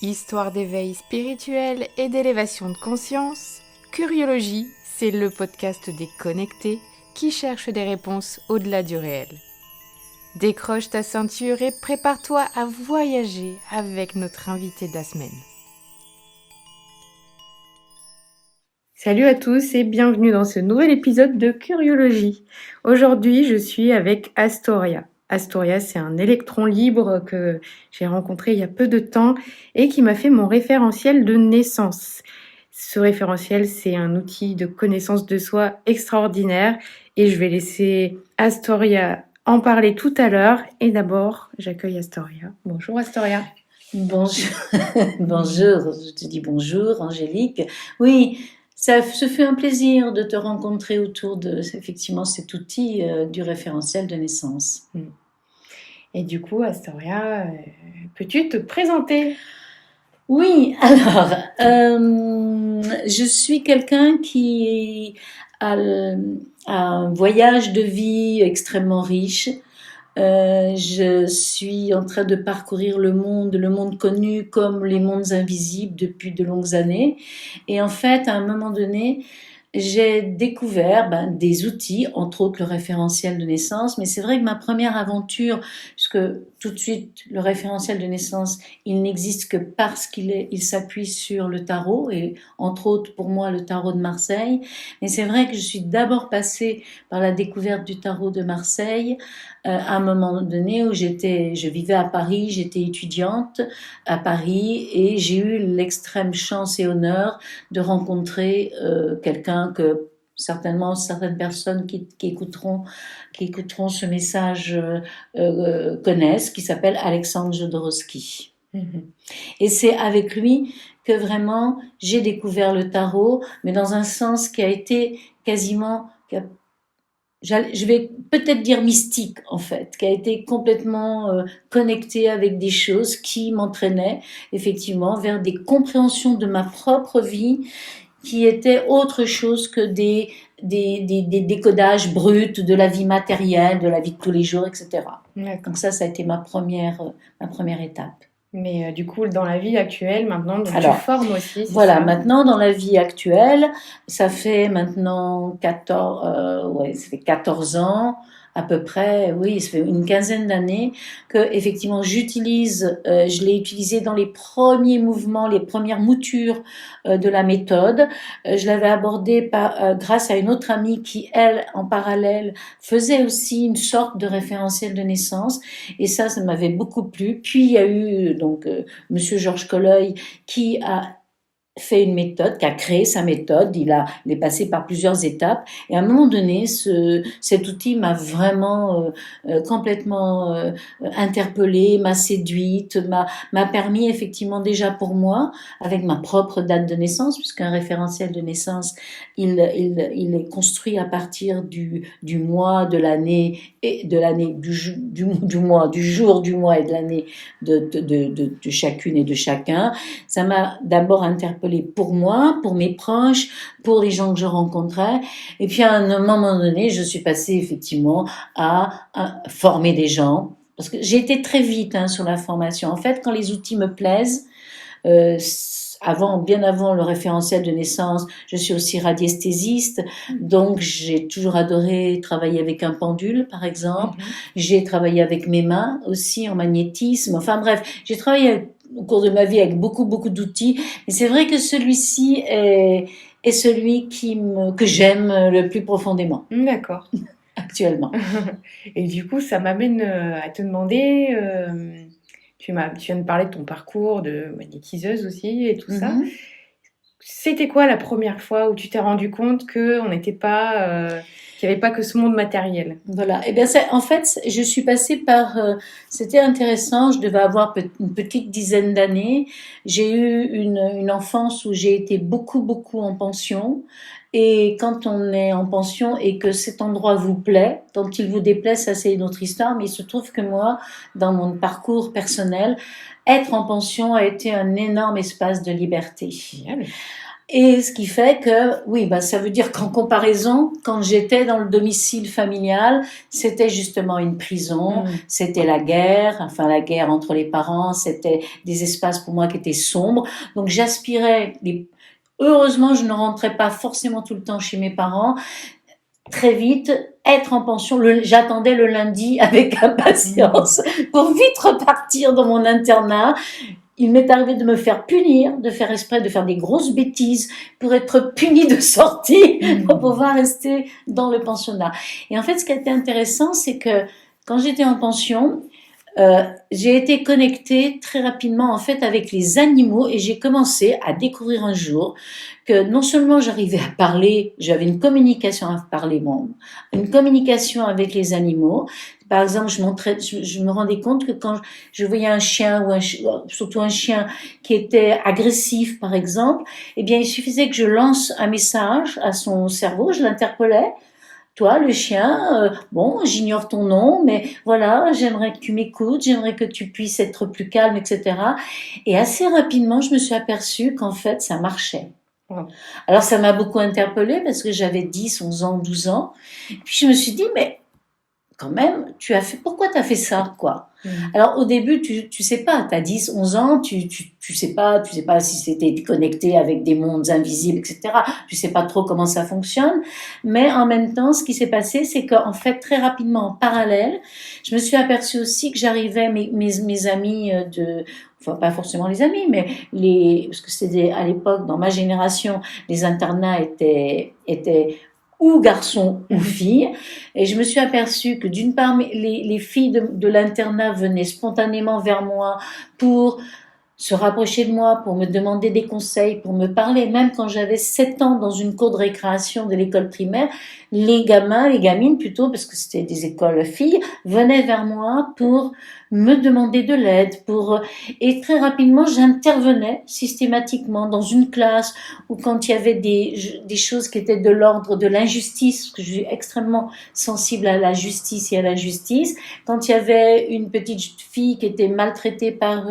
Histoire d'éveil spirituel et d'élévation de conscience, Curiologie, c'est le podcast des connectés qui cherchent des réponses au-delà du réel. Décroche ta ceinture et prépare-toi à voyager avec notre invité de la semaine. Salut à tous et bienvenue dans ce nouvel épisode de Curiologie. Aujourd'hui, je suis avec Astoria. Astoria, c'est un électron libre que j'ai rencontré il y a peu de temps et qui m'a fait mon référentiel de naissance. Ce référentiel, c'est un outil de connaissance de soi extraordinaire et je vais laisser Astoria en parler tout à l'heure. Et d'abord, j'accueille Astoria. Bonjour Astoria. Bonjour, bonjour, je te dis bonjour Angélique. Oui, ça se fait un plaisir de te rencontrer autour de effectivement cet outil du référentiel de naissance. Et du coup, Astoria, peux-tu te présenter ? Oui, alors, je suis quelqu'un qui a un voyage de vie extrêmement riche. Je suis en train de parcourir le monde connu comme les mondes invisibles depuis de longues années. Et en fait, à un moment donné, j'ai découvert des outils, entre autres le référentiel de naissance, mais c'est vrai que ma première aventure, puisque tout de suite le référentiel de naissance, il n'existe que parce il s'appuie sur le tarot, et entre autres pour moi le tarot de Marseille, mais c'est vrai que je suis d'abord passée par la découverte du tarot de Marseille, à un moment donné où je vivais à Paris, j'étais étudiante à Paris, et j'ai eu l'extrême chance et honneur de rencontrer quelqu'un que certainement certaines personnes qui écouteront ce message connaissent, qui s'appelle Alexandre Jodorowsky. Et c'est avec lui que vraiment j'ai découvert le tarot, mais dans un sens qui a été quasiment, je vais peut-être dire mystique en fait, qui a été complètement connecté avec des choses qui m'entraînaient effectivement vers des compréhensions de ma propre vie qui étaient autre chose que des décodages bruts de la vie matérielle, de la vie de tous les jours, etc. D'accord. Donc ça a été ma première étape. Mais du coup, dans la vie actuelle, maintenant, donc Alors, tu formes aussi, c'est voilà, ça ? maintenant, dans la vie actuelle, ça fait maintenant 14 ans, à peu près, oui, ça fait une quinzaine d'années que, effectivement, je l'ai utilisé dans les premiers mouvements, les premières moutures de la méthode. Je l'avais abordé grâce à une autre amie qui, elle, en parallèle, faisait aussi une sorte de référentiel de naissance. Et ça m'avait beaucoup plu. Puis, il y a eu, donc, Monsieur Georges Colleuil, qui a fait une méthode, qui a créé sa méthode, il est passé par plusieurs étapes, et à un moment donné, cet outil m'a vraiment complètement interpellée, m'a séduite, m'a permis effectivement déjà pour moi, avec ma propre date de naissance, puisqu'un référentiel de naissance, il est construit à partir du mois, de l'année, et de l'année, du mois, du jour, du mois et de l'année de chacune et de chacun. Ça m'a d'abord interpellée pour moi, pour mes proches, pour les gens que je rencontrais. Et puis à un moment donné, je suis passée effectivement à former des gens. Parce que j'ai été très vite sur la formation. En fait, quand les outils me plaisent, bien avant le référentiel de naissance, je suis aussi radiesthésiste, donc j'ai toujours adoré travailler avec un pendule, par exemple. J'ai travaillé avec mes mains aussi en magnétisme. Enfin bref, j'ai travaillé au cours de ma vie avec beaucoup d'outils, mais c'est vrai que celui-ci est celui que j'aime le plus profondément. D'accord. Actuellement. Et du coup, ça m'amène à te demander, tu viens de parler de ton parcours de magnétiseuse aussi et tout ça. C'était quoi la première fois où tu t'es rendu compte qu'on n'était pas, qu'il n'y avait pas que ce monde matériel ? Voilà. Et bien, en fait, je suis passée par. C'était intéressant. Je devais avoir une petite dizaine d'années. J'ai eu une enfance où j'ai été beaucoup en pension. Et quand on est en pension et que cet endroit vous plaît, quand il vous déplaît, ça c'est une autre histoire. Mais il se trouve que moi, dans mon parcours personnel, être en pension a été un énorme espace de liberté. Génial. Et ce qui fait que, oui, bah, ça veut dire qu'en comparaison, quand j'étais dans le domicile familial, c'était justement une prison, c'était la guerre, enfin la guerre entre les parents, c'était des espaces pour moi qui étaient sombres. Donc j'aspirais, heureusement, je ne rentrais pas forcément tout le temps chez mes parents. Très vite, être en pension, j'attendais le lundi avec impatience pour vite repartir dans mon internat. Il m'est arrivé de me faire punir, de faire exprès, de faire des grosses bêtises pour être puni de sortie, pour pouvoir rester dans le pensionnat. Et en fait, ce qui a été intéressant, c'est que quand j'étais en pension, j'ai été connectée très rapidement en fait avec les animaux et j'ai commencé à découvrir un jour que non seulement j'arrivais à parler, j'avais une communication à parler, une communication avec les animaux. Par exemple, je me rendais compte que quand je voyais un chien surtout un chien qui était agressif, par exemple, eh bien, il suffisait que je lance un message à son cerveau, je l'interpellais. Toi, le chien, bon, j'ignore ton nom, mais voilà, j'aimerais que tu m'écoutes, j'aimerais que tu puisses être plus calme, etc. Et assez rapidement, je me suis aperçue qu'en fait, ça marchait. Alors, ça m'a beaucoup interpellée parce que j'avais 10, 11 ans, 12 ans. Puis, je me suis dit, mais quand même, pourquoi tu as fait ça, quoi? Alors, au début, tu sais pas, tu as 10, 11 ans, tu sais pas si c'était connecté avec des mondes invisibles, etc. Tu sais pas trop comment ça fonctionne. Mais en même temps, ce qui s'est passé, c'est qu'en fait, très rapidement, en parallèle, je me suis aperçue aussi que j'arrivais, mes amis enfin, pas forcément les amis, mais parce que c'était à l'époque, dans ma génération, les internats étaient ou garçons ou filles. Et je me suis aperçue que d'une part, les filles de l'internat venaient spontanément vers moi pour se rapprocher de moi, pour me demander des conseils, pour me parler. Même quand j'avais 7 ans dans une cour de récréation de l'école primaire, les gamines plutôt, parce que c'était des écoles filles, venaient vers moi pour me demander de l'aide, et très rapidement, j'intervenais systématiquement dans une classe ou quand il y avait des choses qui étaient de l'ordre de l'injustice, parce que je suis extrêmement sensible à la justice et à l'injustice. Quand il y avait une petite fille qui était maltraitée par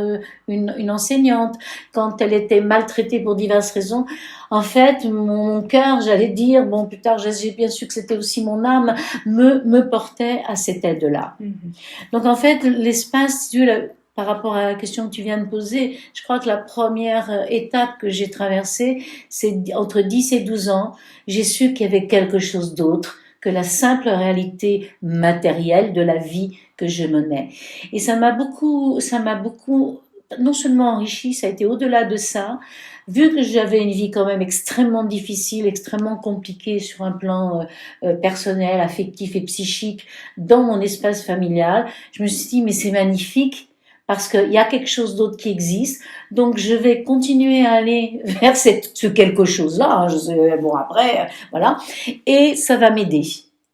une enseignante, quand elle était maltraitée pour diverses raisons, en fait, mon cœur, j'allais dire, bon, plus tard, j'ai bien su que c'était aussi mon âme, me portait à cette aide-là. Donc, en fait, l'espace, par rapport à la question que tu viens de poser, je crois que la première étape que j'ai traversée, c'est entre 10 et 12 ans, j'ai su qu'il y avait quelque chose d'autre que la simple réalité matérielle de la vie que je menais. Et ça m'a beaucoup, non seulement enrichi, ça a été au-delà de ça. Vu que j'avais une vie quand même extrêmement difficile, extrêmement compliquée sur un plan personnel, affectif et psychique dans mon espace familial, je me suis dit mais c'est magnifique parce qu'il y a quelque chose d'autre qui existe, donc je vais continuer à aller vers ce quelque chose-là. Bon après, voilà, et ça va m'aider.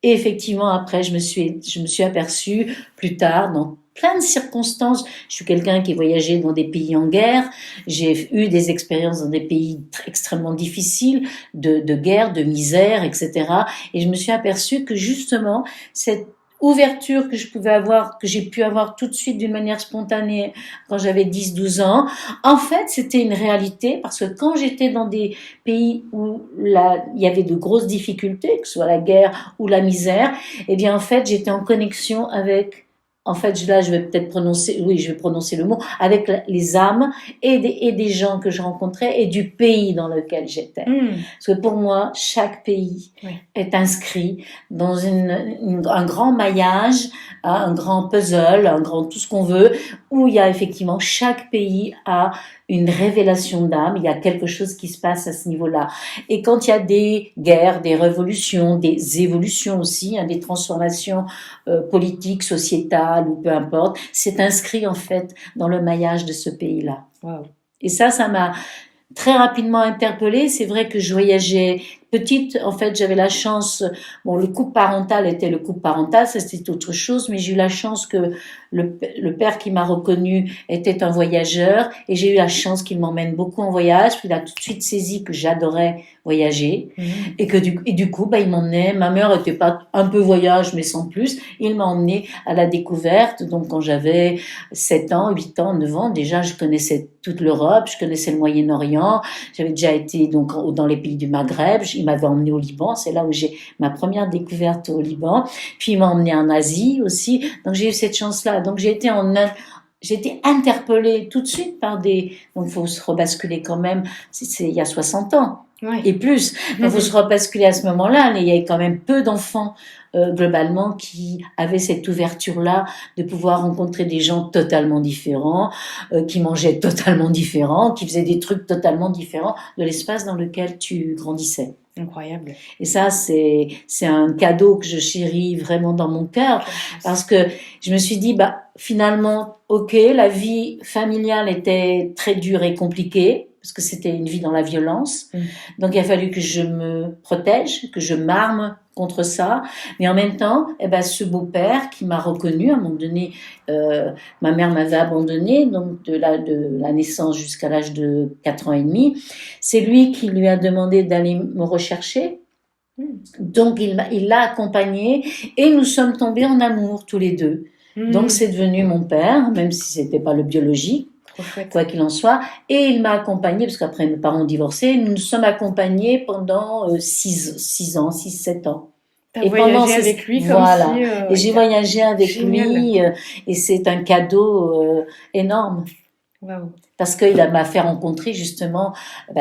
Et effectivement après je me suis aperçue plus tard dans plein de circonstances. Je suis quelqu'un qui voyageait dans des pays en guerre. J'ai eu des expériences dans des pays extrêmement difficiles, de guerre, de misère, etc. Et je me suis aperçue que justement, cette ouverture que j'ai pu avoir tout de suite d'une manière spontanée quand j'avais 10, 12 ans, en fait, c'était une réalité parce que quand j'étais dans des pays où il y avait de grosses difficultés, que ce soit la guerre ou la misère, eh bien, en fait, j'étais en connexion avec en fait, là, je vais prononcer le mot, avec les âmes et des gens que je rencontrais et du pays dans lequel j'étais. Parce que pour moi, chaque pays est inscrit dans un grand maillage, un grand puzzle, un grand tout ce qu'on veut, où il y a effectivement, chaque pays a une révélation d'âme, il y a quelque chose qui se passe à ce niveau-là. Et quand il y a des guerres, des révolutions, des évolutions aussi, des transformations politiques, sociétales ou peu importe, c'est inscrit en fait dans le maillage de ce pays-là. Wow. Et ça m'a très rapidement interpellée. C'est vrai que je voyageais petite, en fait, j'avais la chance, bon, le couple parental était le couple parental, ça c'était autre chose, mais j'ai eu la chance que le père qui m'a reconnu était un voyageur, et j'ai eu la chance qu'il m'emmène beaucoup en voyage, puis il a tout de suite saisi que j'adorais voyager, et que du coup, il m'emmenait, ma mère était pas un peu voyage, mais sans plus, il m'a emmené à la découverte, donc quand j'avais 7 ans, 8 ans, 9 ans, déjà je connaissais toute l'Europe, je connaissais le Moyen-Orient, j'avais déjà été donc dans les pays du Maghreb, il m'avait emmené au Liban, c'est là où j'ai ma première découverte au Liban, puis il m'a emmené en Asie aussi, donc j'ai eu cette chance-là, donc j'ai été interpellée tout de suite par donc faut se rebasculer quand même, c'est il y a 60 ans. Ouais. Et plus, il faut se rebasculer à ce moment-là, il y avait quand même peu d'enfants globalement qui avaient cette ouverture-là de pouvoir rencontrer des gens totalement différents, qui mangeaient totalement différents, qui faisaient des trucs totalement différents de l'espace dans lequel tu grandissais. Incroyable. Et ça, c'est un cadeau que je chéris vraiment dans mon cœur, parce que je me suis dit, finalement, ok, la vie familiale était très dure et compliquée, parce que c'était une vie dans la violence. Donc, il a fallu que je me protège, que je m'arme contre ça. Mais en même temps, ce beau-père qui m'a reconnue, à un moment donné, ma mère m'avait abandonnée, donc de la naissance jusqu'à l'âge de 4 ans et demi. C'est lui qui lui a demandé d'aller me rechercher. Donc, il l'a accompagné et nous sommes tombés en amour tous les deux. Donc, c'est devenu mon père, même si c'était pas le biologique. Quoi qu'il en soit, et il m'a accompagnée, parce qu'après mes parents ont divorcé, nous nous sommes accompagnés pendant 6-7 ans. T'as voyagé avec lui comme si... et j'ai voyagé avec lui, et c'est un cadeau énorme. Wow. Parce qu'il m'a fait rencontrer justement,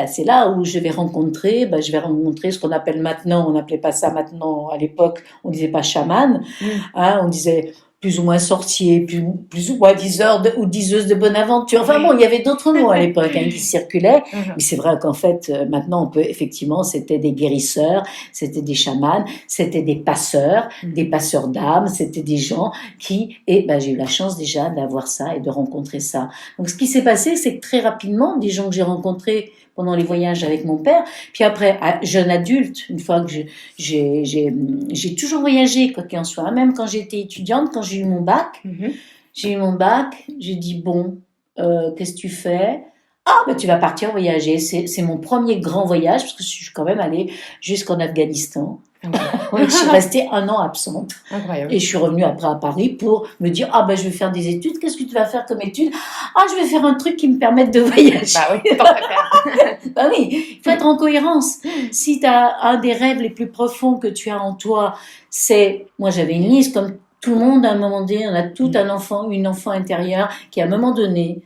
c'est là où je vais rencontrer ce qu'on appelle maintenant, on n'appelait pas ça maintenant, à l'époque, on disait pas chaman, on disait plus ou moins sorcier, plus ou moins diseur ou diseuse de bonne aventure. Enfin bon, il y avait d'autres mots à l'époque qui circulaient. Mais c'est vrai qu'en fait, maintenant, on peut effectivement, c'était des guérisseurs, c'était des chamans, c'était des passeurs d'âmes, c'était des gens qui... Et j'ai eu la chance déjà d'avoir ça et de rencontrer ça. Donc ce qui s'est passé, c'est que très rapidement, des gens que j'ai rencontrés pendant les voyages avec mon père, puis après, jeune adulte, une fois que j'ai toujours voyagé, quoi qu'il en soit, même quand j'étais étudiante, quand j'ai eu mon bac, j'ai dit, bon, qu'est-ce que tu fais ? Tu vas partir voyager. C'est mon premier grand voyage, parce que je suis quand même allée jusqu'en Afghanistan. Je suis restée 1 an absente. Incroyable. Et je suis revenue après à Paris pour me dire, je vais faire des études. Qu'est-ce que tu vas faire comme études ? Je vais faire un truc qui me permette de voyager. Oui, t'en préfères. Oui, il faut être en cohérence. Si tu as un des rêves les plus profonds que tu as en toi, moi j'avais une liste, comme tout le monde à un moment donné, on a tout un enfant, une enfant intérieure qui à un moment donné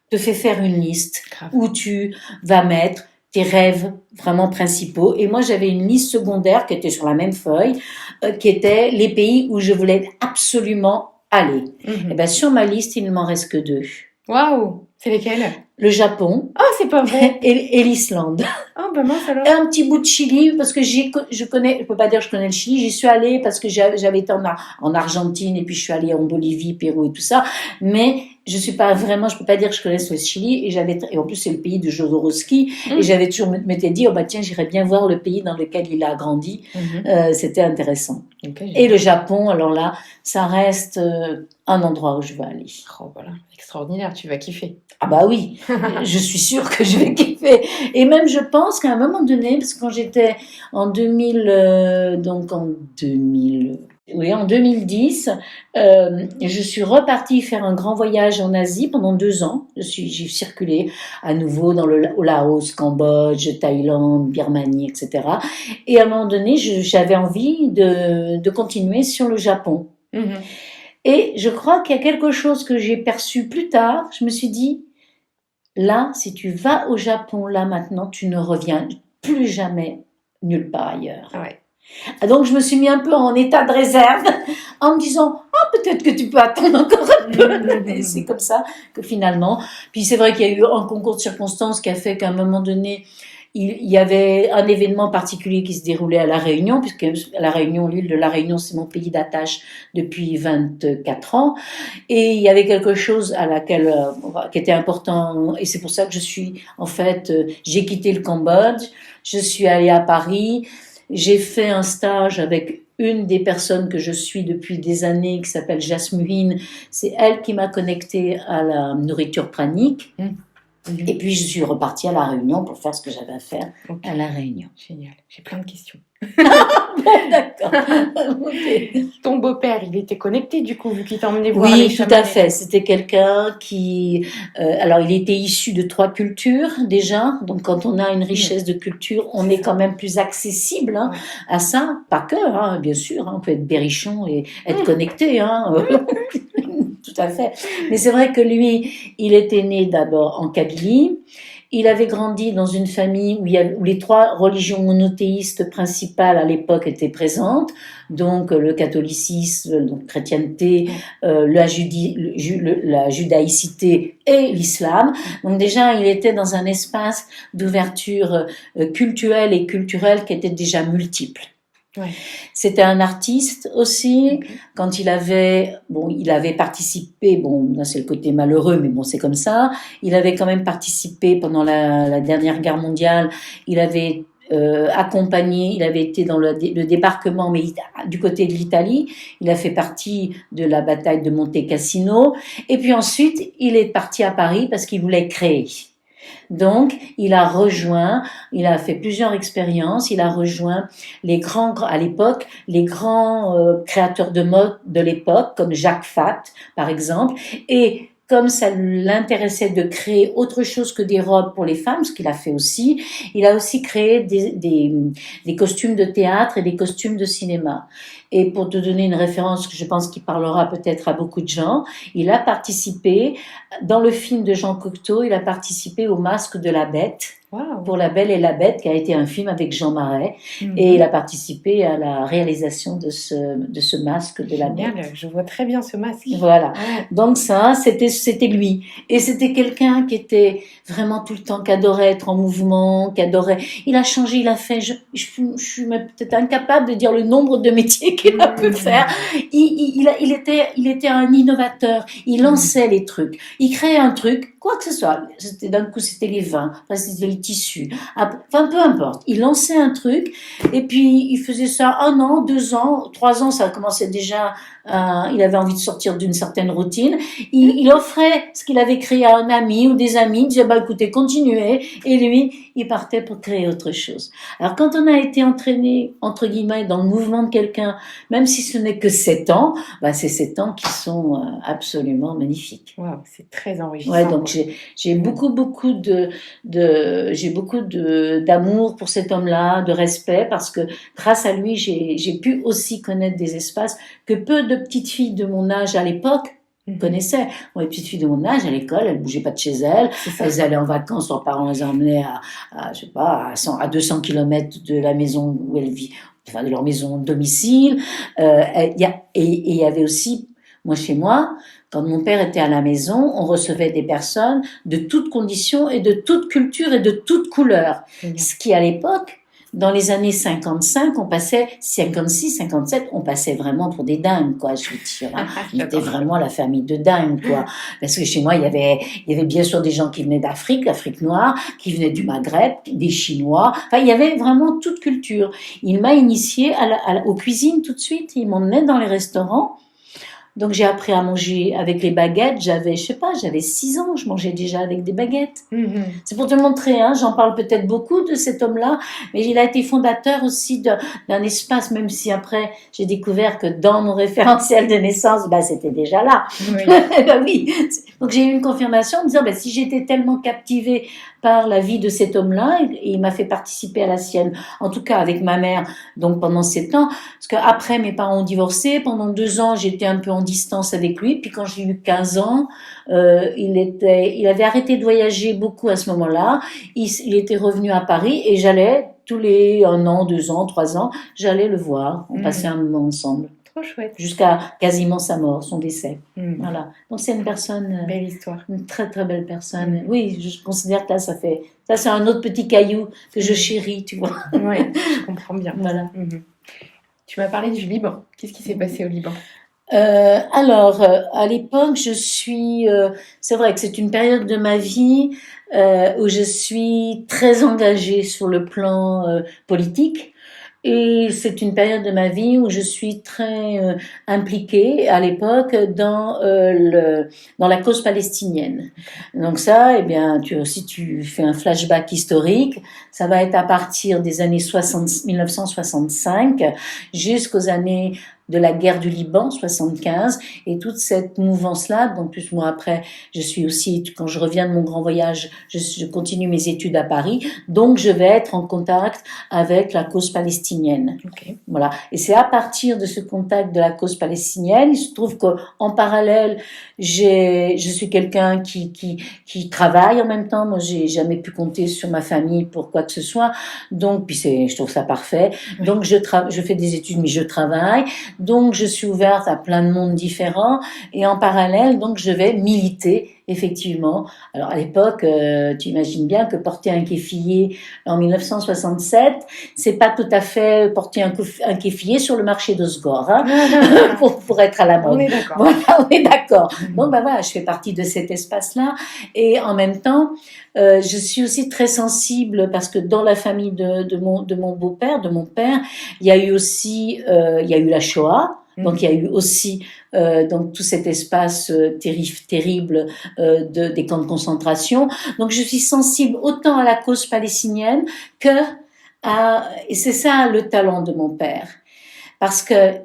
te fait faire une liste où tu vas mettre tes rêves vraiment principaux. Et moi, j'avais une liste secondaire qui était sur la même feuille, qui était les pays où je voulais absolument aller. Et sur ma liste, il ne m'en reste que 2. Waouh, c'est lesquels ? Le Japon. C'est pas vrai. Et l'Islande. Mince alors. Et un petit bout de Chili, parce que je peux pas dire que je connais le Chili, j'y suis allée parce que j'avais été en Argentine, et puis je suis allée en Bolivie, Pérou et tout ça, mais je peux pas dire que je connaisse le Chili, et en plus c'est le pays de Jodorowsky, et j'avais toujours m'étais dit, tiens, j'irais bien voir le pays dans lequel il a grandi, c'était intéressant. Et le Japon, alors là, ça reste un endroit où je veux aller. Voilà, extraordinaire, tu vas kiffer. Oui, je suis sûre que je vais kiffer. Et même, je pense qu'à un moment donné, parce que quand j'étais en 2010, je suis repartie faire un grand voyage en Asie pendant 2 ans. J'ai circulé à nouveau au Laos, Cambodge, Thaïlande, Birmanie, etc. Et à un moment donné, j'avais envie de continuer sur le Japon. Et je crois qu'il y a quelque chose que j'ai perçu plus tard. Je me suis dit, là, si tu vas au Japon, là, maintenant, tu ne reviens plus jamais nulle part ailleurs. Donc, je me suis mis un peu en état de réserve en me disant, peut-être que tu peux attendre encore un peu. Et c'est comme ça que finalement... Puis c'est vrai qu'il y a eu un concours de circonstances qui a fait qu'à un moment donné, il y avait un événement particulier qui se déroulait à La Réunion, puisque à La Réunion, l'île de La Réunion, c'est mon pays d'attache depuis 24 ans. Et il y avait quelque chose qui était important, et c'est pour ça que j'ai quitté le Cambodge, je suis allée à Paris, j'ai fait un stage avec une des personnes que je suis depuis des années, qui s'appelle Jasmine. C'est elle qui m'a connectée à la nourriture pranique. Et puis, je suis repartie à La Réunion pour faire ce que j'avais à faire à La Réunion. Génial. J'ai plein de questions. Bon, d'accord. Okay. Ton beau-père, il était connecté du coup, vu qu'il t'emmenait voir les Oui, tout chamans. à fait. C'était quelqu'un qui... alors, il était issu de 3 cultures déjà. Donc, quand on a une richesse de culture, on est quand même plus accessible à ça. Pas que, bien sûr. On peut être berrichon et être connecté. Tout à fait. Mais c'est vrai que lui, il était né d'abord en Kabylie. Il avait grandi dans une famille où les 3 religions monothéistes principales à l'époque étaient présentes, donc le catholicisme, donc chrétienté, la judaïcité et l'islam. Donc déjà, il était dans un espace d'ouverture culturelle et culturelle qui était déjà multiple. Ouais. C'était un artiste aussi. Quand il avait participé, là c'est le côté malheureux, mais bon, c'est comme ça. Il avait quand même participé pendant la dernière guerre mondiale. Il avait accompagné, il avait été dans le débarquement, mais du côté de l'Italie. Il a fait partie de la bataille de Monte Cassino. Et puis ensuite, il est parti à Paris parce qu'il voulait créer. Donc, il a fait plusieurs expériences, il a rejoint à l'époque, les grands créateurs de mode de l'époque, comme Jacques Fath, par exemple, et comme ça l'intéressait de créer autre chose que des robes pour les femmes, ce qu'il a fait aussi, il a aussi créé des costumes de théâtre et des costumes de cinéma. Et pour te donner une référence que je pense qui parlera peut-être à beaucoup de gens, il a participé, dans le film de Jean Cocteau, il a participé au Masque de la Bête. Wow. Pour La Belle et la Bête, qui a été un film avec Jean Marais, et il a participé à la réalisation de ce masque de la Bête. Je vois très bien ce masque. Voilà. Donc ça, c'était lui. Et c'était quelqu'un qui était vraiment tout le temps, qui adorait être en mouvement, qui adorait... Il a changé, il a fait... Je suis peut-être incapable de dire le nombre de métiers qu'il a pu faire. Il était un innovateur. Il lançait les trucs. Il créait un truc, quoi que ce soit. D'un coup, c'était les vins. Après, c'était les tissus. Enfin, peu importe. Il lançait un truc. Et puis, il faisait ça 1 an, 2 ans, 3 ans. Ça commençait déjà... il avait envie de sortir d'une certaine routine. Il offrait ce qu'il avait créé à un ami ou des amis. Il disait, écoutez, continuez. Et lui, il partait pour créer autre chose. Alors, quand on a été entraîné, entre guillemets, dans le mouvement de quelqu'un, même si ce n'est que 7 ans, c'est 7 ans qui sont absolument magnifiques. Wow, c'est très enrichissant. Ouais, donc j'ai beaucoup d'amour pour cet homme-là, de respect, parce que grâce à lui, j'ai pu aussi connaître des espaces que peu de petites filles de mon âge à l'époque connaissaient. Moi, les petites filles de mon âge à l'école, elles bougeaient pas de chez elles. Elles allaient en vacances, leurs parents les emmenaient à 200 km de la maison où elles vivent, enfin de leur maison de domicile. Il y avait aussi, moi chez moi, quand mon père était à la maison, on recevait des personnes de toutes conditions et de toute culture et de toutes couleurs. Ce qui à l'époque, dans les années 55, on passait 56, 57, on passait vraiment pour des dingues, quoi. Je veux dire, on était vraiment la famille de dingues, quoi. Parce que chez moi, il y avait bien sûr des gens qui venaient d'Afrique, l'Afrique noire, qui venaient du Maghreb, des Chinois. Enfin, il y avait vraiment toute culture. Il m'a initiée aux cuisines tout de suite. Il m'emmenait dans les restaurants. Donc, j'ai appris à manger avec les baguettes. J'avais 6 ans, je mangeais déjà avec des baguettes. C'est pour te montrer, j'en parle peut-être beaucoup de cet homme-là, mais il a été fondateur aussi d'un espace, même si après, j'ai découvert que dans mon référentiel de naissance, c'était déjà là. Oui. Donc, j'ai eu une confirmation en me disant, si j'étais tellement captivée par la vie de cet homme-là, et il m'a fait participer à la sienne, en tout cas avec ma mère, donc pendant 7 ans, parce qu'après mes parents ont divorcé, pendant 2 ans j'étais un peu en distance avec lui, puis quand j'ai eu 15 ans, il avait arrêté de voyager beaucoup à ce moment-là, il était revenu à Paris et j'allais tous les 1 an, 2 ans, 3 ans, j'allais le voir, on passait un moment ensemble. Trop chouette. jusqu'à quasiment sa mort, son décès. Mm. Voilà. Donc c'est une personne, Belle histoire. une très très belle personne. Mm. Oui, je considère que là, ça c'est un autre petit caillou que je chéris, tu vois. Ouais, je comprends bien. Voilà. Mhm. Tu m'as parlé du Liban. Qu'est-ce qui s'est passé au Liban? Alors, à l'époque, c'est vrai que c'est une période de ma vie où je suis très engagée sur le plan politique. Et c'est une période de ma vie où je suis très impliquée à l'époque dans la cause palestinienne. Donc ça, eh bien, si tu fais un flashback historique, ça va être à partir des années 1965 jusqu'aux années de la guerre du Liban, 75, et toute cette mouvance-là. Donc, plus moi après, je suis aussi, quand je reviens de mon grand voyage, je continue mes études à Paris, donc je vais être en contact avec la cause palestinienne. Ok. Voilà. Et c'est à partir de ce contact de la cause palestinienne, il se trouve qu'en parallèle, je suis quelqu'un qui travaille en même temps. Moi, j'ai jamais pu compter sur ma famille pour quoi que ce soit. Donc, puis je trouve ça parfait. Donc, je fais des études, mais je travaille. Donc, je suis ouverte à plein de mondes différents. Et en parallèle, donc, je vais militer, effectivement. Alors, à l'époque, tu imagines bien que porter un kéfier en 1967, c'est pas tout à fait porter un kéfier sur le marché de Sgor, hein, pour être à la mode. On est d'accord. Voilà, on est d'accord. Donc, ben voilà, je fais partie de cet espace-là. Et en même temps, je suis aussi très sensible parce que dans la famille de mon beau-père, de mon père, il y a eu aussi, il y a eu la Shoah. Donc il y a eu aussi donc tout cet espace terrible des camps de concentration. Donc je suis sensible autant à la cause palestinienne et c'est ça le talent de mon père, parce que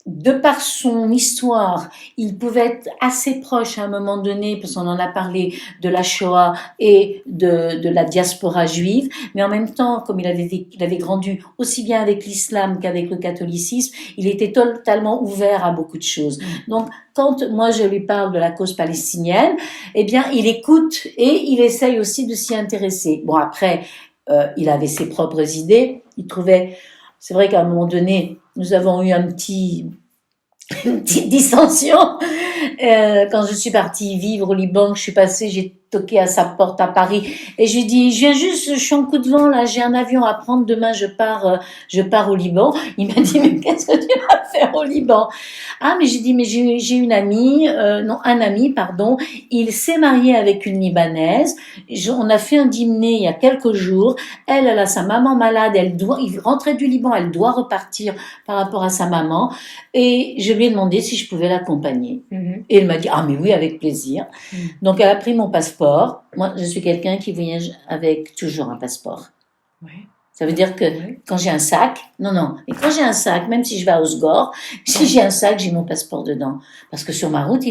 de par son histoire, il pouvait être assez proche à un moment donné, parce qu'on en a parlé, de la Shoah et de la diaspora juive, mais en même temps, comme il avait grandi aussi bien avec l'islam qu'avec le catholicisme, il était totalement ouvert à beaucoup de choses. Donc, quand moi je lui parle de la cause palestinienne, eh bien, il écoute et il essaye aussi de s'y intéresser. Bon, après, il avait ses propres idées, c'est vrai qu'à un moment donné, nous avons eu une petite dissension. Quand je suis partie vivre au Liban, je suis passée, j'ai toqué à sa porte à Paris et je lui dis, je suis en coup de vent là, j'ai un avion à prendre, demain je pars au Liban. Il m'a dit, mais qu'est-ce que tu vas faire au Liban? Ah, mais j'ai dit, mais j'ai une amie, un ami, pardon, il s'est marié avec une Libanaise. On a fait un dîner il y a quelques jours. Elle a sa maman malade, il rentrait du Liban, elle doit repartir par rapport à sa maman. Et je lui ai demandé si je pouvais l'accompagner. Et elle m'a dit, ah, mais oui, avec plaisir. Donc, elle a pris mon passeport. Moi, je suis quelqu'un qui voyage avec toujours un passeport. Ouais. Ça veut dire que quand j'ai un sac, et quand j'ai un sac, même si je vais à Osgore, si j'ai un sac, j'ai mon passeport dedans. Parce que sur ma route,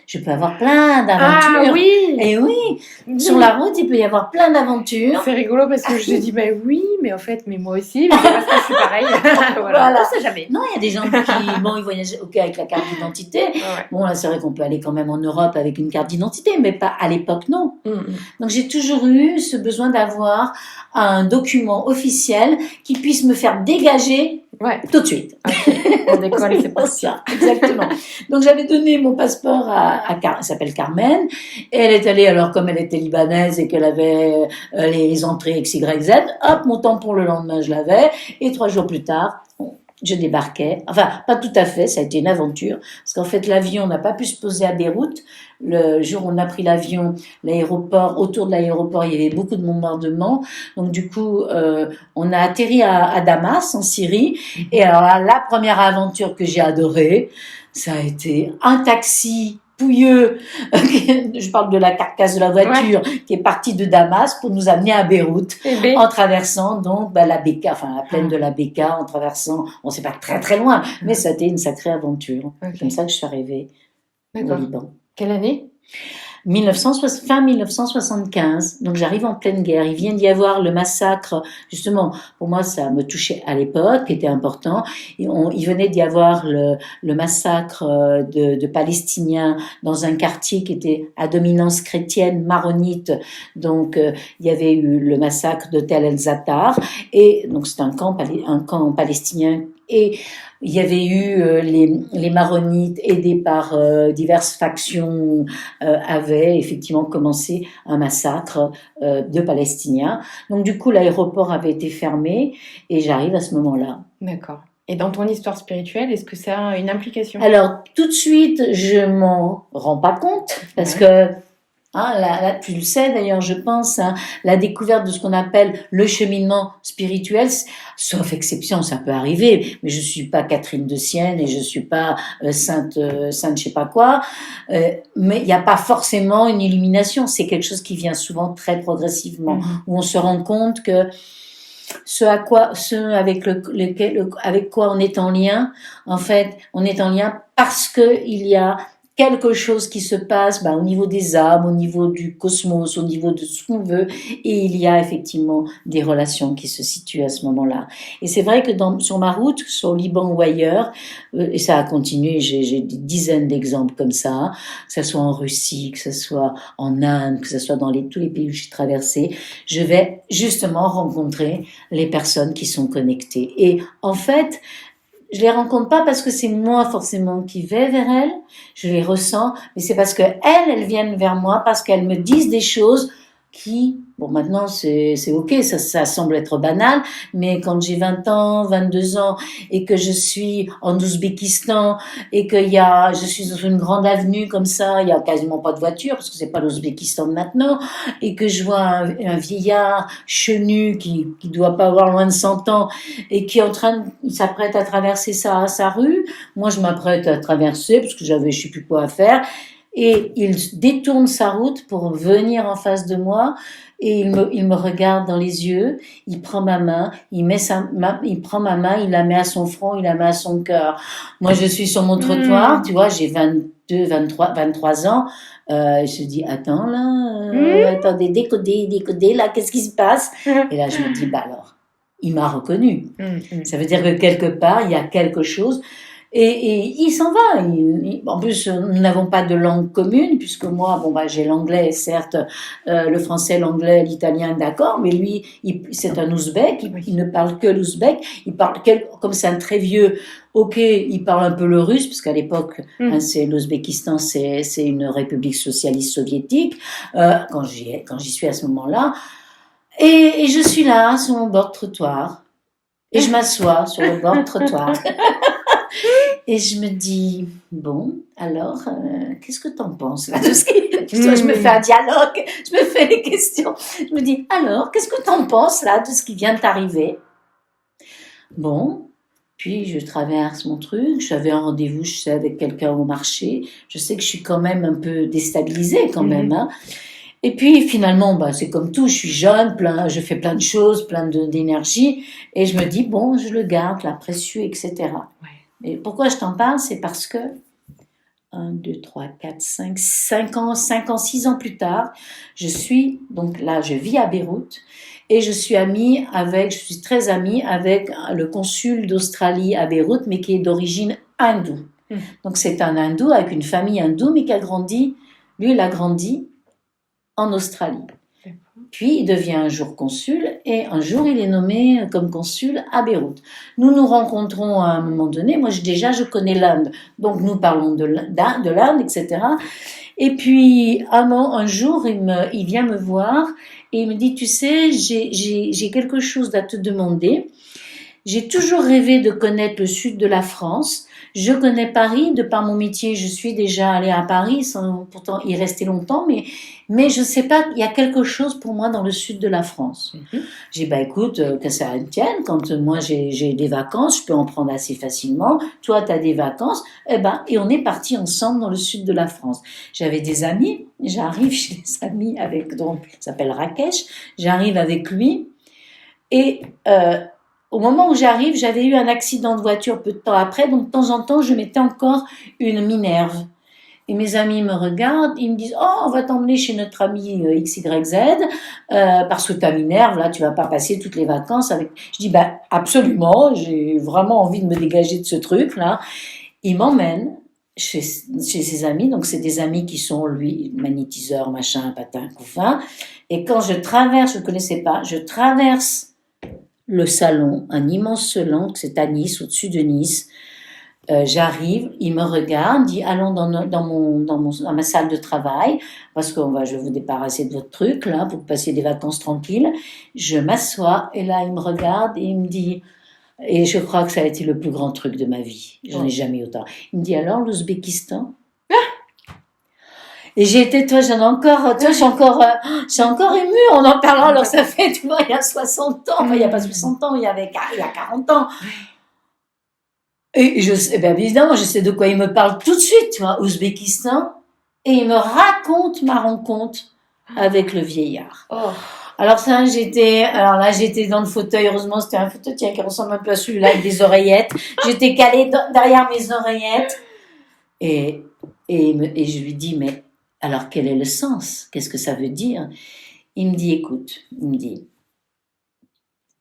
je peux avoir plein d'aventures. Ah oui! Et oui, sur la route, il peut y avoir plein d'aventures. C'est rigolo parce que je te dis, bah oui, mais en fait, mais moi aussi, mais c'est parce que je suis pareil. Voilà. On sait jamais. Non, il y a des gens ils voyagent avec la carte d'identité. Ouais. Bon, là, c'est vrai qu'on peut aller quand même en Europe avec une carte d'identité, mais pas à l'époque, non. Donc, j'ai toujours eu ce besoin d'avoir un document officiel qui puisse me faire dégager tout de suite. On décolle, c'est pas ça. Exactement. Donc, j'avais donné mon passeport elle s'appelle Carmen, et elle est allée, alors comme elle était libanaise et qu'elle avait les entrées XYZ, hop, mon tampon le lendemain, je l'avais, et 3 jours plus tard, je débarquais. Enfin, pas tout à fait, ça a été une aventure, parce qu'en fait, l'avion n'a pas pu se poser à Beyrouth. Le jour où on a pris l'avion, autour de l'aéroport, il y avait beaucoup de bombardements. Donc, du coup, on a atterri à Damas, en Syrie. Et alors là, la première aventure que j'ai adorée, ça a été un taxi pouilleux, je parle de la carcasse de la voiture, qui est partie de Damas pour nous amener à Beyrouth, en traversant donc la Bekaa, la plaine de la Bekaa, en traversant, c'est pas très très loin, mais ça a été une sacrée aventure. C'est comme ça que je suis arrivée au Liban. Quelle année? Fin 1975, donc j'arrive en pleine guerre. Il vient d'y avoir le massacre, justement, pour moi ça me touchait à l'époque, qui était important. Il venait d'y avoir le massacre de Palestiniens dans un quartier qui était à dominance chrétienne, maronite. Donc il y avait eu le massacre de Tel El Zatar, et donc c'est un camp palestinien Et il y avait eu les Maronites aidés par diverses factions avaient effectivement commencé un massacre de Palestiniens. Donc du coup l'aéroport avait été fermé et j'arrive à ce moment-là. D'accord. Et dans ton histoire spirituelle, est-ce que ça a une implication? Alors tout de suite je m'en rends pas compte parce Ouais. que là, tu le sais d'ailleurs, je pense, la découverte de ce qu'on appelle le cheminement spirituel, sauf exception, ça peut arriver, mais je suis pas Catherine de Sienne et je suis pas sainte je sais pas quoi, mais il n'y a pas forcément une illumination, c'est quelque chose qui vient souvent très progressivement, où on se rend compte que avec quoi on est en lien, en fait, on est en lien parce que il y a quelque chose qui se passe au niveau des âmes, au niveau du cosmos, au niveau de ce qu'on veut, et il y a effectivement des relations qui se situent à ce moment-là. Et c'est vrai que sur ma route, que ce soit au Liban ou ailleurs, et ça a continué, j'ai des dizaines d'exemples comme ça, que ce soit en Russie, que ce soit en Inde, que ce soit dans tous les pays où j'ai traversé, je vais justement rencontrer les personnes qui sont connectées. Et en fait, je les rencontre pas parce que c'est moi forcément qui vais vers elles, je les ressens, mais c'est parce que elles viennent vers moi, parce qu'elles me disent des choses qui, bon maintenant c'est ok, ça semble être banal, mais quand j'ai 20 ans, 22 ans, et que je suis en Ouzbékistan, et je suis dans une grande avenue comme ça, il y a quasiment pas de voiture, parce que c'est pas l'Ouzbékistan de maintenant, et que je vois un vieillard chenu qui doit pas avoir loin de 100 ans, et qui est il s'apprête à traverser sa rue, moi je m'apprête à traverser, parce que je sais plus quoi à faire, et il détourne sa route pour venir en face de moi et il me regarde dans les yeux, il prend ma main, il prend ma main, il la met à son front, il la met à son cœur. Moi, je suis sur mon trottoir, tu vois, j'ai 22, 23 ans. Je dis, attends là, attendez, décodez, là, qu'est-ce qui se passe? Et là, je me dis, alors, il m'a reconnu. Ça veut dire que quelque part, il y a quelque chose. Et il s'en va. En plus, nous n'avons pas de langue commune, puisque moi, j'ai l'anglais, certes, le français, l'anglais, l'italien, d'accord, mais lui, c'est un ouzbek, il ne parle que l'ouzbek, il parle, comme c'est un très vieux, ok, il parle un peu le russe, parce qu'à l'époque, c'est l'Ouzbékistan, c'est une république socialiste soviétique, quand j'y suis à ce moment-là, et je suis là, sur mon bord de trottoir, et je m'assois sur le bord de trottoir. Et je me dis, bon, alors, qu'est-ce que t'en penses là de ce qui... Je me fais un dialogue, je me fais des questions. Je me dis, alors, qu'est-ce que t'en penses là de ce qui vient de t'arriver? Bon, puis je traverse mon truc, j'avais un rendez-vous, je sais, avec quelqu'un au marché. Je sais que je suis quand même un peu déstabilisée quand même, hein. Et puis finalement, c'est comme tout, je suis jeune, je fais plein de choses, plein d'énergie, et je me dis, bon, je le garde, là, précieux, etc. Ouais. Et pourquoi je t'en parle? C'est parce que 1, 2, 3, 4, 5 ans, 6 ans plus tard, je vis à Beyrouth et je suis très amie avec le consul d'Australie à Beyrouth, mais qui est d'origine hindoue. Donc c'est un hindou avec une famille hindoue, mais il a grandi en Australie. Puis il devient un jour consul et un jour il est nommé comme consul à Beyrouth. Nous nous rencontrons à un moment donné, moi je connais l'Inde, donc nous parlons de l'Inde, etc. Et puis un jour il vient me voir et il me dit, tu sais, j'ai quelque chose à te demander. J'ai toujours rêvé de connaître le sud de la France. Je connais Paris, de par mon métier, je suis déjà allée à Paris, sans pourtant y rester longtemps, mais je sais pas, il y a quelque chose pour moi dans le sud de la France. J'ai dit, écoute, que ça tienne, quand moi j'ai des vacances, je peux en prendre assez facilement, toi tu as des vacances, et on est partis ensemble dans le sud de la France. J'avais des amis, j'arrive chez des amis il s'appelle Rakesh, j'arrive avec lui, et au moment où j'arrive, j'avais eu un accident de voiture peu de temps après, donc de temps en temps, je mettais encore une minerve. Et mes amis me regardent, ils me disent, oh, on va t'emmener chez notre ami XYZ, parce que ta minerve, là, tu vas pas passer toutes les vacances avec... Je dis, absolument, j'ai vraiment envie de me dégager de ce truc-là. Ils m'emmènent chez ses amis, donc c'est des amis qui sont, lui, magnétiseurs, machin, patin, couffin. Et quand je traverse, je ne connaissais pas, je traverse le salon, un immense salon, c'est à Nice, au-dessus de Nice. J'arrive, il me regarde, dit allons dans ma salle de travail, parce que je vais vous débarrasser de votre truc, là, pour que vous passiez des vacances tranquilles. Je m'assois, et là, il me regarde, et il me dit, et je crois que ça a été le plus grand truc de ma vie. J'en ai jamais eu autant. Il me dit alors, l'Ouzbékistan? Et j'ai été, toi, je suis encore émue en en parlant, alors ça fait, tu vois, il y a 60 ans, enfin, il n'y a pas 60 ans, il y a 40 ans. Et bien évidemment, je sais de quoi il me parle tout de suite, tu vois, Ouzbékistan, et il me raconte ma rencontre avec le vieillard. Oh. Alors j'étais dans le fauteuil, heureusement, c'était un fauteuil qui ressemble un peu à celui-là, avec des oreillettes. J'étais calée derrière mes oreillettes, et je lui dis, mais alors quel est le sens? Qu'est-ce que ça veut dire? Il me dit, écoute,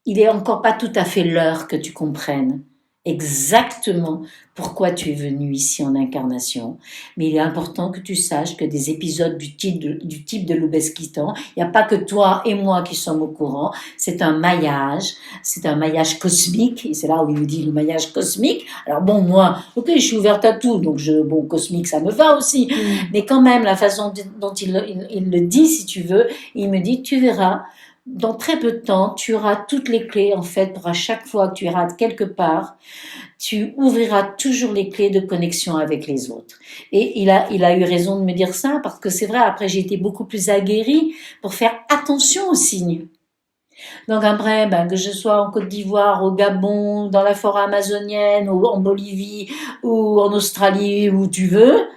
il est encore pas tout à fait l'heure que tu comprennes exactement pourquoi tu es venu ici en incarnation, mais il est important que tu saches que des épisodes du type de l'Ouzbékistan, il n'y a pas que toi et moi qui sommes au courant, c'est un maillage cosmique, et c'est là où il me dit le maillage cosmique. Alors bon, moi, ok, je suis ouverte à tout, donc cosmique, ça me va aussi, mais quand même, la façon dont il le dit, si tu veux, il me dit, tu verras, dans très peu de temps, tu auras toutes les clés, en fait, pour à chaque fois que tu iras quelque part, tu ouvriras toujours les clés de connexion avec les autres. Et il a eu raison de me dire ça, parce que c'est vrai, après, j'ai été beaucoup plus aguerrie pour faire attention aux signes. Donc après, que je sois en Côte d'Ivoire, au Gabon, dans la forêt amazonienne, ou en Bolivie, ou en Australie, où tu veux,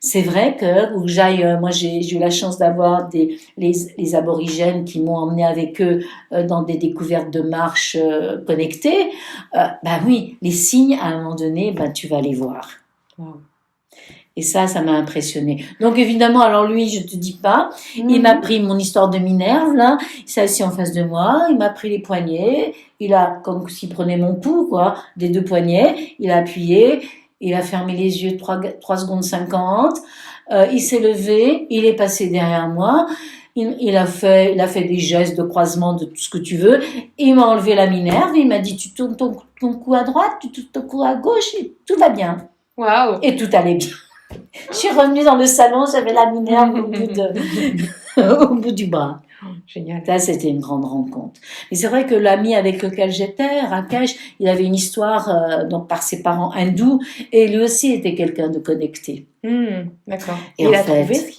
c'est vrai que où j'aille, moi j'ai eu la chance d'avoir les aborigènes qui m'ont emmené avec eux dans des découvertes de marches connectées. Oui, les signes à un moment donné, tu vas les voir. Wow. Et ça m'a impressionné. Donc évidemment, alors lui, je te dis pas, il m'a pris mon histoire de Minerve, là, il s'est assis en face de moi, il m'a pris les poignets, il a, comme s'il prenait mon pouls, quoi, des deux poignets, il a appuyé, il a fermé les yeux 3 secondes 50, il s'est levé, il est passé derrière moi, il a fait des gestes de croisement de tout ce que tu veux, il m'a enlevé la Minerve, il m'a dit tu tournes ton cou à droite, tu tournes ton cou à gauche, et tout va bien. Waouh. Et tout allait bien. Je suis revenue dans le salon, j'avais la Minerve au bout du bras. Génial. Ça, c'était une grande rencontre. Mais c'est vrai que l'ami avec lequel j'étais, Rakesh, il avait une histoire donc par ses parents hindous, et lui aussi était quelqu'un de connecté. D'accord. Et il a trouvé ce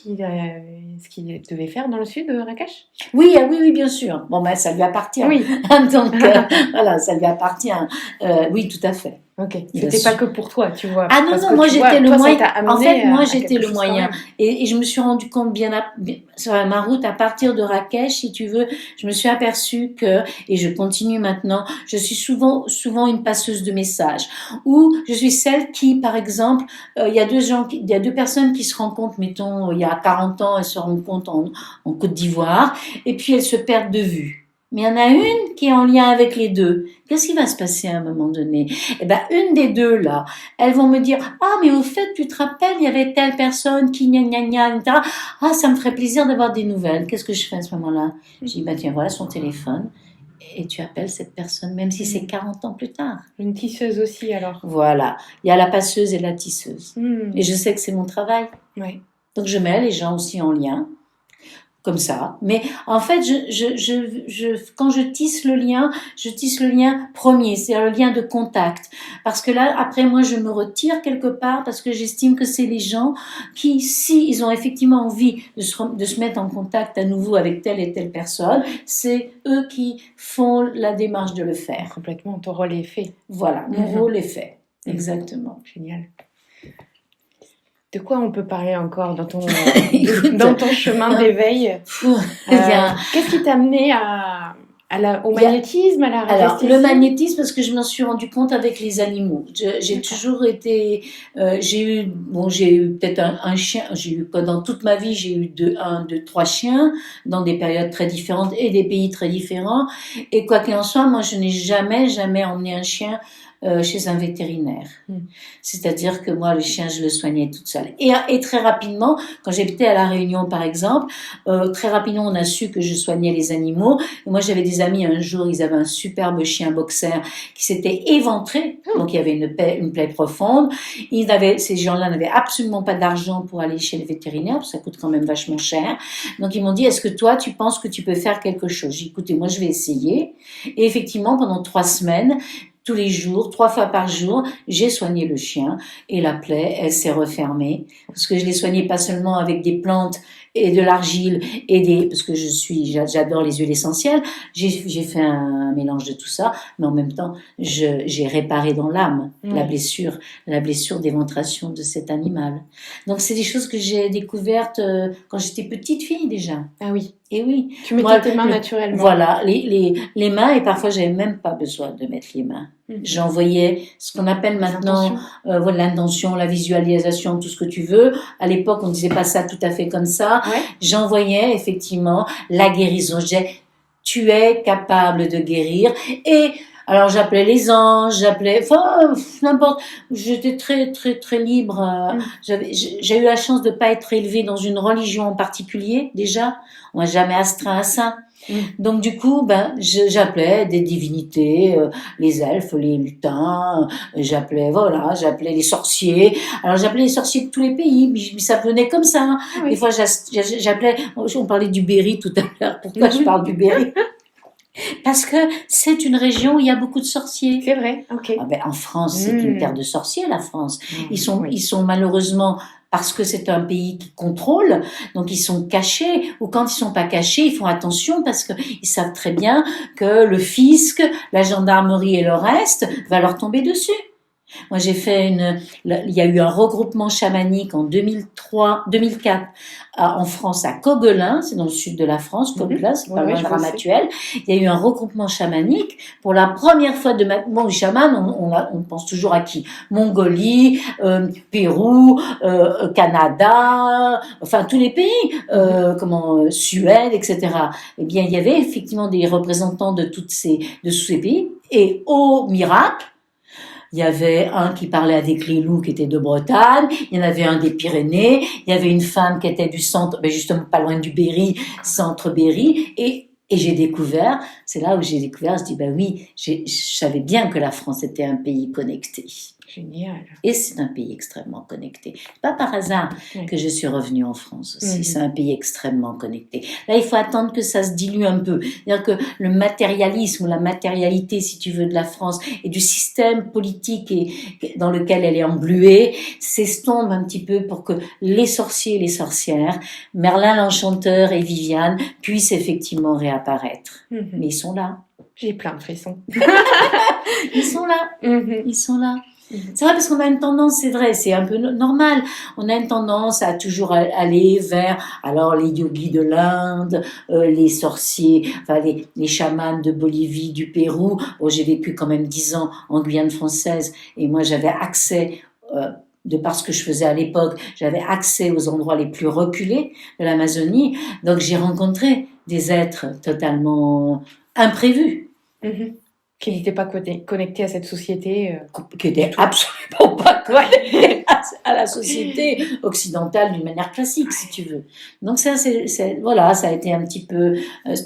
qu'il devait faire dans le sud de Rakesh? Oui, bien sûr. Bon, ça lui appartient. Oui. Donc, voilà, ça lui appartient. Oui, tout à fait. Ok. C'était pas que pour toi, tu vois. Ah non, moi j'étais le moyen. En fait, moi j'étais le moyen. Et je me suis rendu compte sur ma route à partir de Rakesh, si tu veux, je me suis aperçue que, et je continue maintenant, je suis souvent une passeuse de messages. Ou je suis celle qui, par exemple, il y a deux personnes qui se rencontrent, mettons, il y a 40 ans, elles se rencontrent en Côte d'Ivoire, et puis elles se perdent de vue. Mais il y en a une qui est en lien avec les deux. Qu'est-ce qui va se passer à un moment donné? Une des deux, là, elles vont me dire, ah, mais au fait, tu te rappelles, il y avait telle personne qui gna gna gna, etc. Ah, ça me ferait plaisir d'avoir des nouvelles. Qu'est-ce que je fais à ce moment-là? Je dis, tiens, voilà son téléphone. Et tu appelles cette personne, même si c'est 40 ans plus tard. Une tisseuse aussi, alors. Voilà. Il y a la passeuse et la tisseuse. Et je sais que c'est mon travail. Oui. Donc, je mets les gens aussi en lien. Comme ça. Mais en fait, quand je tisse le lien premier, c'est-à-dire le lien de contact. Parce que là, après, moi, je me retire quelque part parce que j'estime que c'est les gens qui, si ils ont effectivement envie de se mettre en contact à nouveau avec telle et telle personne, c'est eux qui font la démarche de le faire. Complètement, ton rôle est fait. Voilà, mon rôle est fait. Exactement. Génial. De quoi on peut parler encore dans ton chemin d'éveil? Qu'est-ce qui t'a amené au magnétisme, à la radiesthésie? Alors, le magnétisme, parce que je m'en suis rendu compte avec les animaux. J'ai toujours été... j'ai eu peut-être un chien. Pendant toute ma vie, j'ai eu 3 chiens, dans des périodes très différentes et des pays très différents. Et quoi qu'il en soit, moi, je n'ai jamais emmené un chien chez un vétérinaire. Mm. C'est-à-dire que moi, le chien, je le soignais toute seule. Et très rapidement, quand j'habitais à La Réunion, par exemple, très rapidement, on a su que je soignais les animaux. Et moi, j'avais des amis, un jour, ils avaient un superbe chien boxer qui s'était éventré. Donc, il y avait une plaie profonde. Ces gens-là n'avaient absolument pas d'argent pour aller chez le vétérinaire, parce que ça coûte quand même vachement cher. Donc, ils m'ont dit, est-ce que toi, tu penses que tu peux faire quelque chose? J'ai dit, écoutez, moi, je vais essayer. Et effectivement, pendant 3 semaines, tous les jours, 3 fois par jour, j'ai soigné le chien et la plaie, elle s'est refermée. Parce que je l'ai soigné pas seulement avec des plantes et de l'argile parce que j'adore les huiles essentielles. J'ai fait un mélange de tout ça, mais en même temps, j'ai réparé dans l'âme la blessure d'éventration de cet animal. Donc, c'est des choses que j'ai découvertes quand j'étais petite fille déjà. Ah oui. Et oui. Tu mettais tes mains naturellement. Voilà, les mains, et parfois j'avais même pas besoin de mettre les mains. J'envoyais ce qu'on appelle maintenant l'intention, la visualisation, tout ce que tu veux. À l'époque, on disait pas ça tout à fait comme ça. Ouais. J'envoyais effectivement la guérison. Tu es capable de guérir. Et alors j'appelais les anges, n'importe. J'étais très très très libre. J'ai eu la chance de pas être élevée dans une religion en particulier déjà. On m'a jamais astreint à ça. Donc du coup, j'appelais des divinités, les elfes, les lutins, j'appelais les sorciers. Alors j'appelais les sorciers de tous les pays, mais ça venait comme ça. Oui. Des fois j'appelais, on parlait du Berry tout à l'heure. Pourquoi je parle du Berry? Parce que c'est une région où il y a beaucoup de sorciers. C'est vrai, ok. En France, c'est une terre de sorciers, la France. Ils sont malheureusement, parce que c'est un pays qui contrôle, donc ils sont cachés, ou quand ils sont pas cachés, ils font attention parce que ils savent très bien que le fisc, la gendarmerie et le reste va leur tomber dessus. Moi, j'ai fait il y a eu un regroupement chamanique en 2004 en France à Coguelin, c'est dans le sud de la France, Coguelin, c'est pas loin de Ramatuelle. Il y a eu un regroupement chamanique pour la première fois les chamans, on pense toujours à qui? Mongolie, Pérou, Canada, enfin tous les pays, Suède, etc. Eh bien, il y avait effectivement des représentants de tous ces pays, et au miracle, il y avait un qui parlait avec les loups qui était de Bretagne, il y en avait un des Pyrénées, il y avait une femme qui était du centre, justement pas loin du Berry, centre Berry, et j'ai découvert, c'est là où j'ai découvert, je dis oui, je savais bien que la France était un pays connecté. Génial. Et c'est un pays extrêmement connecté. C'est pas par hasard que je suis revenue en France aussi. C'est un pays extrêmement connecté. Là, il faut attendre que ça se dilue un peu. C'est-à-dire que le matérialisme ou la matérialité, si tu veux, de la France et du système politique dans lequel elle est engluée, s'estompe un petit peu pour que les sorciers et les sorcières, Merlin l'Enchanteur et Viviane, puissent effectivement réapparaître. Mais ils sont là. J'ai plein de frissons. Ils sont là. Ils sont là. C'est vrai parce qu'on a une tendance, c'est vrai, c'est un peu normal. On a une tendance à toujours aller vers, alors les yogis de l'Inde, les sorciers, enfin les chamans de Bolivie, du Pérou. J'ai vécu quand même 10 ans en Guyane française et moi j'avais accès, de par ce que je faisais à l'époque, j'avais accès aux endroits les plus reculés de l'Amazonie. Donc j'ai rencontré des êtres totalement imprévus. Qui n'étaient pas connectés à cette société. Qui n'étaient absolument pas connectés à la société occidentale d'une manière classique, si tu veux. Donc ça, ça a été un petit peu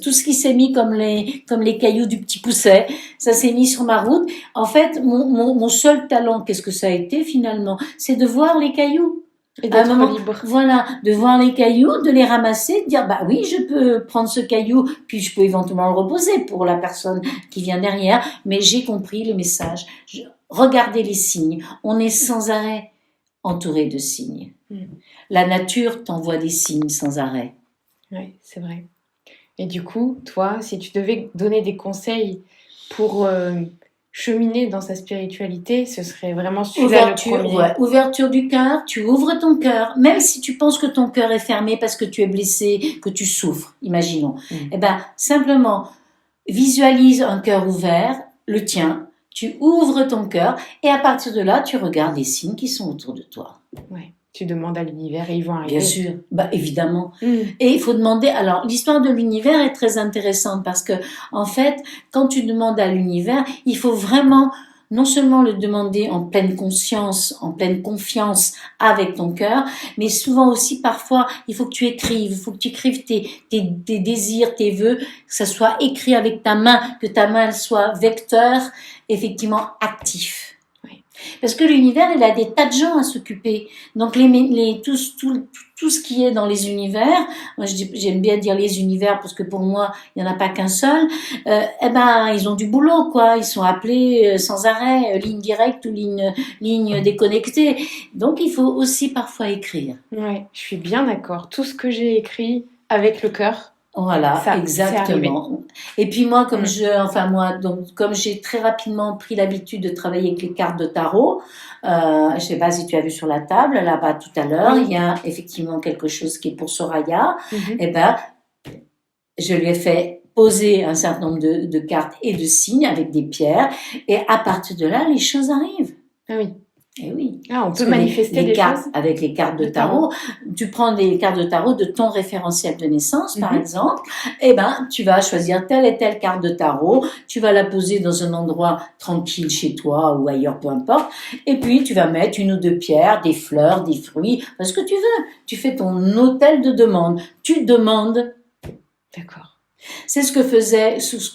tout ce qui s'est mis comme les cailloux du petit pousset, ça s'est mis sur ma route. En fait, mon seul talent, qu'est-ce que ça a été finalement? C'est de voir les cailloux. Et d'être libre. Voilà, de voir les cailloux, de les ramasser, de dire oui, je peux prendre ce caillou, puis je peux éventuellement le reposer pour la personne qui vient derrière, mais j'ai compris le message. Regardez les signes, on est sans arrêt entouré de signes. La nature t'envoie des signes sans arrêt. Oui, c'est vrai. Et du coup, toi, si tu devais donner des conseils pour cheminer dans sa spiritualité, ce serait vraiment celui-là le premier. Ouverture du cœur, tu ouvres ton cœur, même si tu penses que ton cœur est fermé parce que tu es blessé, que tu souffres, imaginons. Simplement, visualise un cœur ouvert, le tien, tu ouvres ton cœur et à partir de là, tu regardes les signes qui sont autour de toi. Ouais. Tu demandes à l'univers et ils vont arriver. Bien sûr, évidemment. Et il faut demander. Alors, l'histoire de l'univers est très intéressante parce que, en fait, quand tu demandes à l'univers, il faut vraiment non seulement le demander en pleine conscience, en pleine confiance avec ton cœur, mais souvent aussi parfois il faut que tu écrives, il faut que tu écrives tes désirs, tes vœux, que ça soit écrit avec ta main, que ta main elle soit vecteur, effectivement actif. Parce que l'univers, il a des tas de gens à s'occuper. Donc tout ce qui est dans les univers, moi j'aime bien dire les univers parce que pour moi, il n'y en a pas qu'un seul, eh ben, ils ont du boulot, quoi. Ils sont appelés sans arrêt, ligne directe ou ligne déconnectée. Donc il faut aussi parfois écrire. Ouais, je suis bien d'accord. Tout ce que j'ai écrit avec le cœur, Voilà, ça, c'est arrivé. exactement. Et puis moi, comme j'ai très rapidement pris l'habitude de travailler avec les cartes de tarot, je sais pas si tu as vu sur la table là-bas tout à l'heure, Oui. il y a effectivement quelque chose qui est pour Soraya. Mhm. Eh ben, je lui ai fait poser un certain nombre de cartes et de signes avec des pierres, et à partir de là, les choses arrivent. Ah oui. Eh oui. Ah, on Parce peut que manifester les des cartes, choses. avec les cartes de de tarot. tarot, tu prends des cartes de tarot de ton référentiel de naissance, par Mhm. exemple, et ben, tu vas choisir telle et telle carte de tarot, tu vas la poser dans un endroit tranquille chez toi ou ailleurs, peu importe, et puis tu vas mettre une ou deux pierres, des fleurs, des fruits, ce que tu veux. Tu fais ton hôtel de demande. Tu demandes. D'accord. C'est ce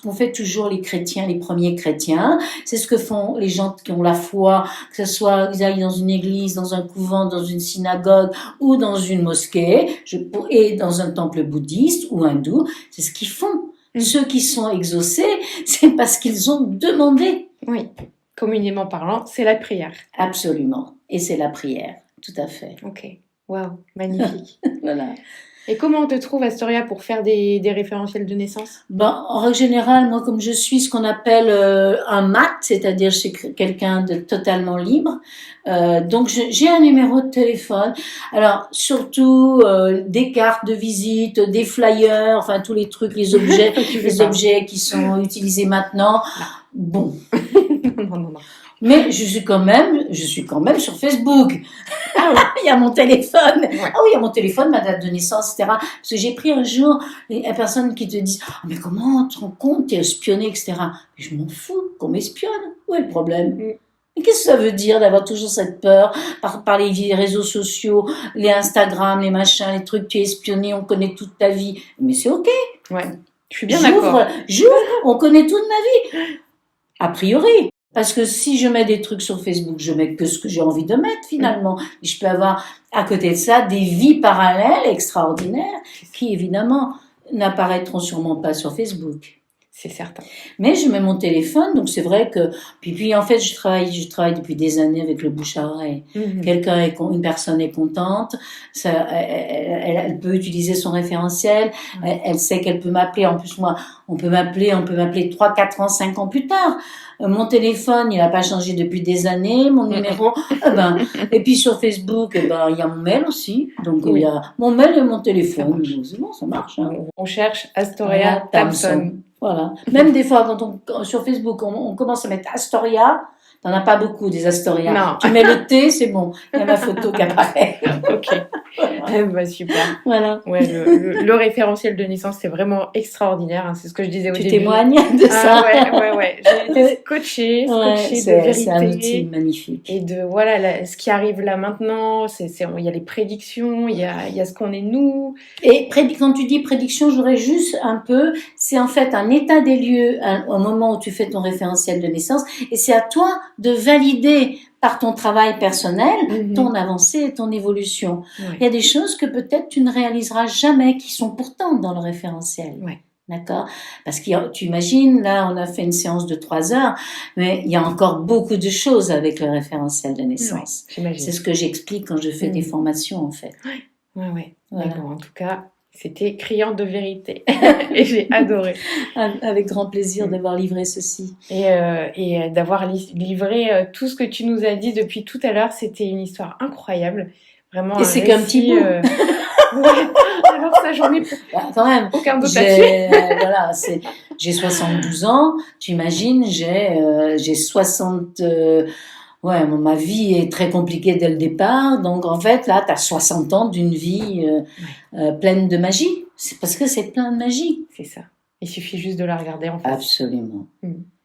qu'ont fait toujours les chrétiens, les premiers chrétiens. C'est ce que font les gens qui ont la foi, que ce soit qu'ils aillent dans une église, dans un couvent, dans une synagogue ou dans une mosquée, et dans un temple bouddhiste ou hindou. C'est ce qu'ils font. Ceux qui sont exaucés, c'est parce qu'ils ont demandé. Oui, communément parlant, c'est la prière. Absolument. Et c'est la prière, tout à fait. Ok, waouh, magnifique. Voilà. Et comment on te trouve, Astoria, pour faire des référentiels de naissance? En règle générale, moi, comme je suis ce qu'on appelle un mat, c'est-à-dire je suis quelqu'un de totalement libre, donc j'ai un numéro de téléphone. Alors, surtout des cartes de visite, des flyers, enfin tous les trucs, les objets qui sont utilisés maintenant. Bon. Non. Mais je suis quand même sur Facebook. Ah oui, il y a mon téléphone. Ouais. Ah oui, il y a mon téléphone, ma date de naissance, etc. Parce que j'ai pris un jour une personne qui te dit « mais comment tu te rends compte, t'es espionné, etc. » Mais je m'en fous qu'on m'espionne. Où est le problème? Mais qu'est-ce que ça veut dire d'avoir toujours cette peur par les réseaux sociaux, les Instagram, les machins, les trucs, tu es espionné, on connaît toute ta vie. Mais c'est ok. Ouais, je suis bien d'accord. J'ouvre, on connaît toute ma vie. A priori. Parce que si je mets des trucs sur Facebook, je mets que ce que j'ai envie de mettre finalement. Et je peux avoir à côté de ça des vies parallèles extraordinaires qui évidemment n'apparaîtront sûrement pas sur Facebook. C'est certain. Mais je mets mon téléphone, donc c'est vrai que puis en fait je travaille depuis des années avec le bouche à oreille. Une personne est contente, elle peut utiliser son référentiel, elle sait qu'elle peut m'appeler. En plus moi, on peut m'appeler 3, 4 ans, 5 ans plus tard. Mon téléphone, il n'a pas changé depuis des années, mon numéro, et puis sur Facebook, il y a mon mail aussi, donc il y a mon mail et mon téléphone. C'est bon, ça marche. Hein. On cherche Astoria Tamson. Voilà. Même des fois, sur Facebook, on commence à mettre Astoria, t'en as pas beaucoup des Astoria. Non. Tu mets le T, c'est bon. Il y a ma photo qui apparaît. Ok. Super. Voilà. Ouais, le référentiel de naissance, c'est vraiment extraordinaire. Hein. C'est ce que je disais au début. Tu témoignes de ça? Ouais. J'ai été scotchée de vérité. C'est un outil magnifique. Et de, ce qui arrive là maintenant, il y a les prédictions, il y a ce qu'on est nous. Et quand tu dis prédiction, j'aurais juste un peu, c'est en fait un état des lieux au moment où tu fais ton référentiel de naissance, et c'est à toi de valider par ton travail personnel, ton avancée, ton évolution. Ouais. Il y a des choses que peut-être tu ne réaliseras jamais, qui sont pourtant dans le référentiel. Ouais. D'accord? Parce que tu imagines, là, on a fait une séance de 3 heures, mais il y a encore beaucoup de choses avec le référentiel de naissance. Ouais, c'est ce que j'explique quand je fais des formations, en fait. Ouais. Voilà. En tout cas, c'était criant de vérité. Et j'ai adoré. Avec grand plaisir d'avoir livré ceci. Et d'avoir livré tout ce que tu nous as dit depuis tout à l'heure. C'était une histoire incroyable. Vraiment. Et c'est qu'un petit bout. Ouais. Alors ça, j'en ai quand même. Aucun doute là-dessus. J'ai 72 ans. Tu imagines, j'ai 60... ma vie est très compliquée dès le départ. Donc, en fait, là, tu as 60 ans d'une vie pleine de magie. C'est parce que c'est plein de magie. C'est ça. Il suffit juste de la regarder en fait. Absolument.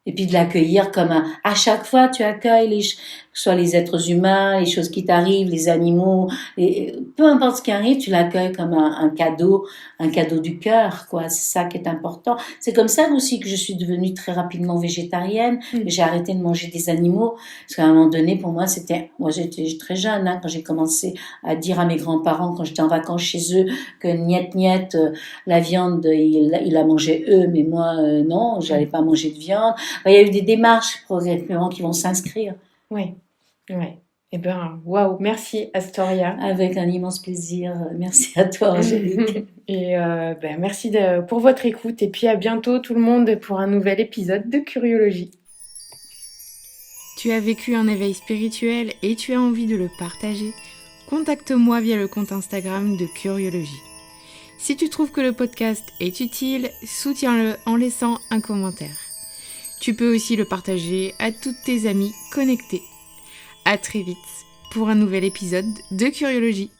Et puis de l'accueillir comme à chaque fois tu accueilles que ce soit les êtres humains, les choses qui t'arrivent, les animaux, peu importe ce qui arrive, tu l'accueilles comme un cadeau du cœur, quoi. C'est ça qui est important. C'est comme ça aussi que je suis devenue très rapidement végétarienne. J'ai arrêté de manger des animaux parce qu'à un moment donné, pour moi, moi j'étais très jeune quand j'ai commencé à dire à mes grands-parents quand j'étais en vacances chez eux que niet, la viande, il a mangé eux, mais moi non, j'allais pas manger de viande. Il y a eu des démarches progressivement qui vont s'inscrire. Oui, ouais. Eh ben, waouh, merci Astoria. Avec un immense plaisir. Merci à toi, Angélique. Et merci pour votre écoute. Et puis à bientôt tout le monde pour un nouvel épisode de Curiologie. Tu as vécu un éveil spirituel et tu as envie de le partager? Contacte-moi via le compte Instagram de Curiologie. Si tu trouves que le podcast est utile, soutiens-le en laissant un commentaire. Tu peux aussi le partager à toutes tes amies connectées. À très vite pour un nouvel épisode de Curiologie.